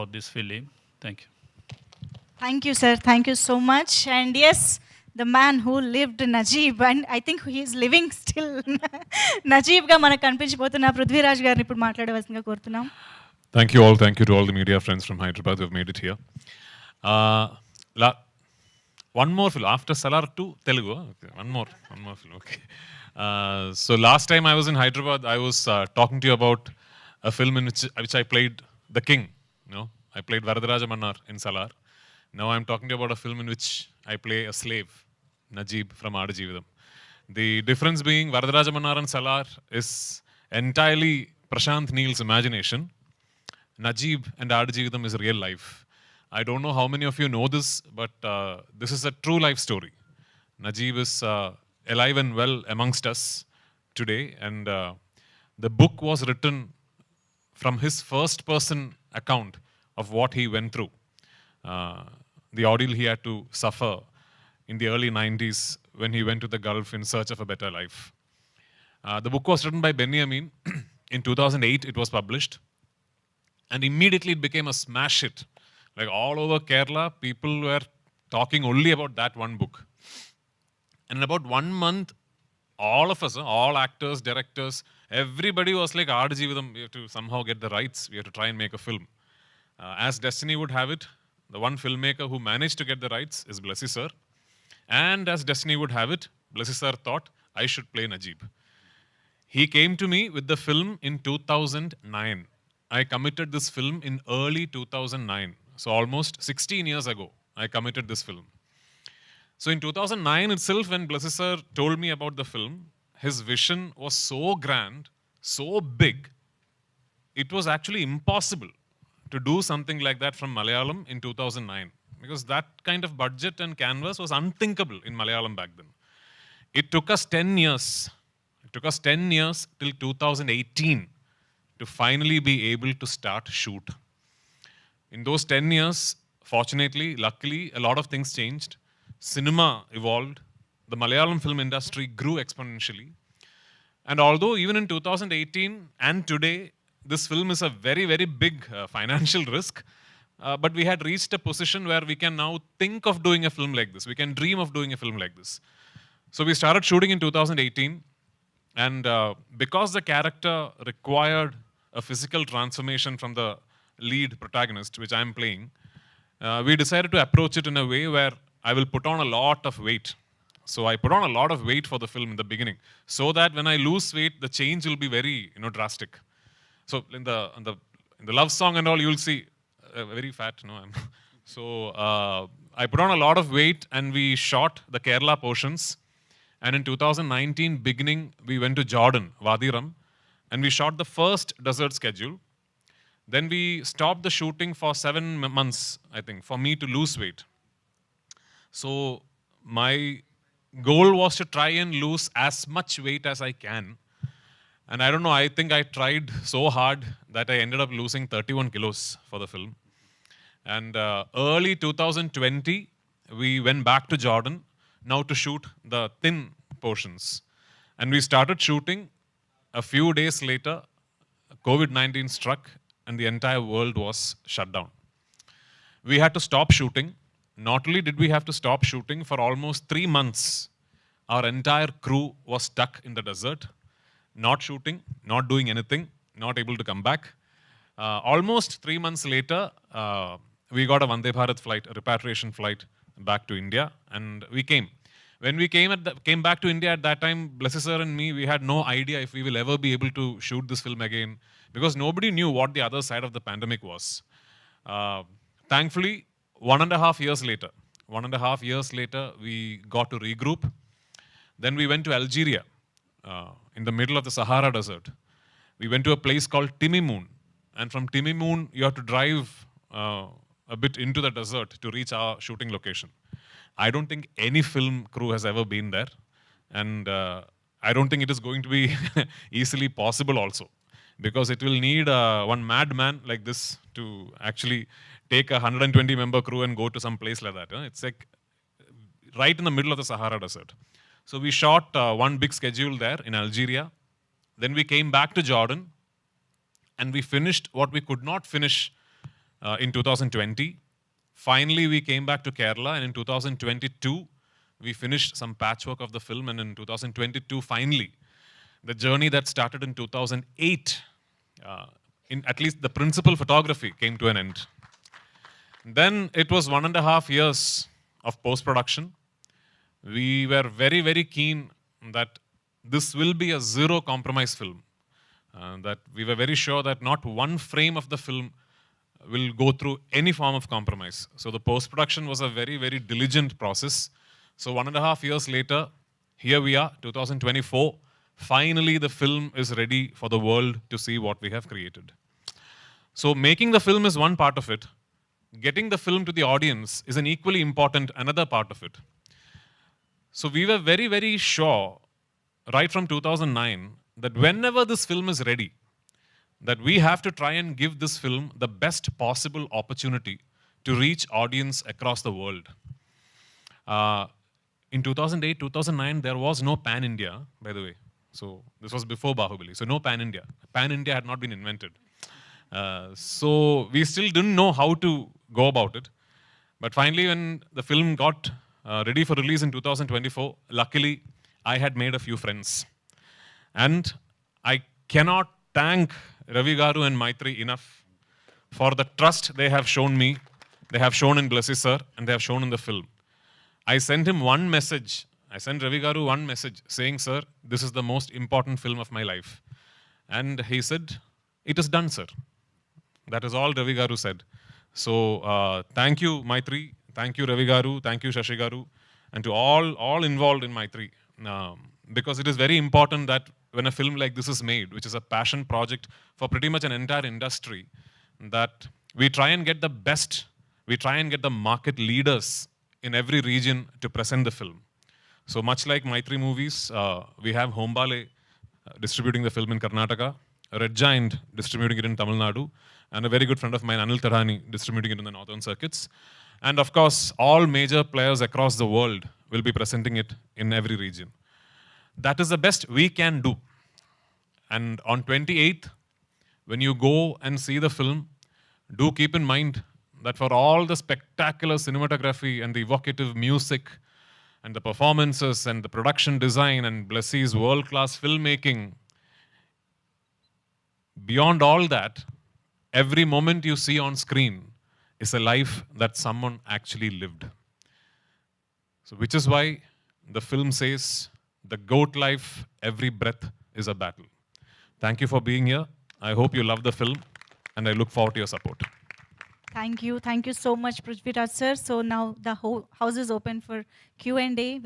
for this film. Thank you. Thank you, sir. Thank you so much. And yes, the man who lived Najib, and I think he is living still. నజీబ్గా మనకు కనిపించిపోతున్న పృథ్వీరాజ్ గారిని ఇప్పుడు మాట్లాడవలసిందిగా కోరుతున్నాం. Thank you all. Thank you to all the media friends from Hyderabad who have made it here. One more film. After Salar 2, Telugu. Okay. One more film. Okay. So last time I was in Hyderabad, I was talking to you about a film in which I played the king. You know, I played Varadaraja Mannar in Salar. Now I'm talking to you about a film in which I play a slave, Najib from Aadajeevitham. The difference being Varadaraja Mannar and Salar is entirely Prashant Neel's imagination. Najib and Aadajeevitham is real life. I don't know how many of you know this, but this is a true life story. Najib is alive and well amongst us today, and the book was written from his first person account of what he went through. The ordeal he had to suffer in the early 90s when he went to the Gulf in search of a better life. The book was written by Benjamin. In 2008, it was published. And immediately it became a smash hit. Like all over Kerala, people were talking only about that one book. And in about 1 month, all of us, all actors, directors, everybody was like, Aadajeevitham, we have to somehow get the rights. We have to try and make a film. As destiny would have it, the one filmmaker who managed to get the rights is Blessy sir. And as destiny would have it, Blessy sir thought I should play Najib. He came to me with the film in 2009. I committed this film in early 2009. So almost 16 years ago, I committed this film. So in 2009 itself, when Blessy sir told me about the film, his vision was so grand, so big, it was actually impossible to do something like that from Malayalam in 2009. Because that kind of budget and canvas was unthinkable in Malayalam back then. It took us 10 years. It took us 10 years till 2018 to finally be able to start shoot. In those 10 years, fortunately, luckily, a lot of things changed. Cinema evolved. The Malayalam film industry grew exponentially. And although even in 2018 and today, this film is a very, very big financial risk, but we had reached a position where we can now think of doing a film like this. We can dream of doing a film like this. So we started shooting in 2018. And because the character required a physical transformation from the lead protagonist, which I'm playing, we decided to approach it in a way where I will put on a lot of weight. So I put on a lot of weight for the film in the beginning, so that when I lose weight, the change will be very, drastic. So in the love song and all, you'll see very fat. So I put on a lot of weight, and we shot the Kerala portions. And in 2019 beginning, we went to Jordan, Wadi Rum, and we shot the first desert schedule. Then we stopped the shooting for 7 months, I think, for me to lose weight. So my goal was to try and lose as much weight as I can. And I don't know, I think I tried so hard that I ended up losing 31 kilos for the film. And early 2020, we went back to Jordan, now to shoot the thin portions. And we started shooting. A few days later, COVID-19 struck and the entire world was shut down. We had to stop shooting. Not only did we have to stop shooting, for almost 3 months, our entire crew was stuck in the desert, not shooting, not doing anything, not able to come back. Almost 3 months later, we got a Vande Bharat flight, a repatriation flight back to India, and we came. When we came back to India at that time, Blessy sir and me, we had no idea if we will ever be able to shoot this film again, because nobody knew what the other side of the pandemic was. Thankfully, 1.5 years later, we got to regroup. Then we went to Algeria, in the middle of the Sahara Desert. We went to a place called Timimoun. And from Timimoun, you have to drive a bit into the desert to reach our shooting location. I don't think any film crew has ever been there. And I don't think it is going to be easily possible also. Because it will need one madman like this to actually take a 120-member crew and go to some place like that. It's like right in the middle of the Sahara Desert. So we shot one big schedule there in Algeria. Then we came back to Jordan, and we finished what we could not finish in 2020. Finally, we came back to Kerala, and in 2022, we finished some patchwork of the film, and in 2022, finally, the journey that started in 2008, in at least the principal photography, came to an end. Then it was 1.5 years of post-production. We were very, very keen that this will be a zero compromise film. That we were very sure that not one frame of the film will go through any form of compromise. So the post-production was a very, very diligent process. So 1.5 years later, here we are, 2024. Finally, the film is ready for the world to see what we have created. So making the film is one part of it. Getting the film to the audience is an equally important another part of it. So we were very, very sure, right from 2009, that whenever this film is ready, that we have to try and give this film the best possible opportunity to reach audience across the world. In 2008, 2009, there was no pan-India, by the way. So this was before Bahubali. So no pan-India. Pan-India had not been invented. So we still didn't know how to go about it. But finally, when the film got ready for release in 2024, luckily, I had made a few friends. And I cannot thank Ravi Garu and Maitri enough for the trust they have shown me, they have shown in Blessy sir, and they have shown in the film. I sent him one message. I sent Ravi Garu one message saying, sir, this is the most important film of my life. And he said, it is done, sir. That is all Ravi Garu said. So thank you, Maitri. Thank you, Ravi Garu. Thank you, Shashi Garu. And to all involved in Maitri. Because it is very important that when a film like this is made, which is a passion project for pretty much an entire industry, that we try and get the best, we try and get the market leaders in every region to present the film. So much like Maitri Movies, we have Hombale distributing the film in Karnataka, Red Giant distributing it in Tamil Nadu, and a very good friend of mine, Anil Tarani, distributing it in the northern circuits. And of course, all major players across the world will be presenting it in every region. That is the best we can do. And on 28th, when you go and see the film, do keep in mind that for all the spectacular cinematography and the evocative music and the performances and the production design and Blessy's world-class filmmaking, beyond all that, every moment you see on screen is a life that someone actually lived. So which is why the film says, the goat life, every breath is a battle. Thank you for being here. I hope you love the film, and I look forward to your support. Thank you so much, Prithviraj sir. So now the whole house is open for Q&A.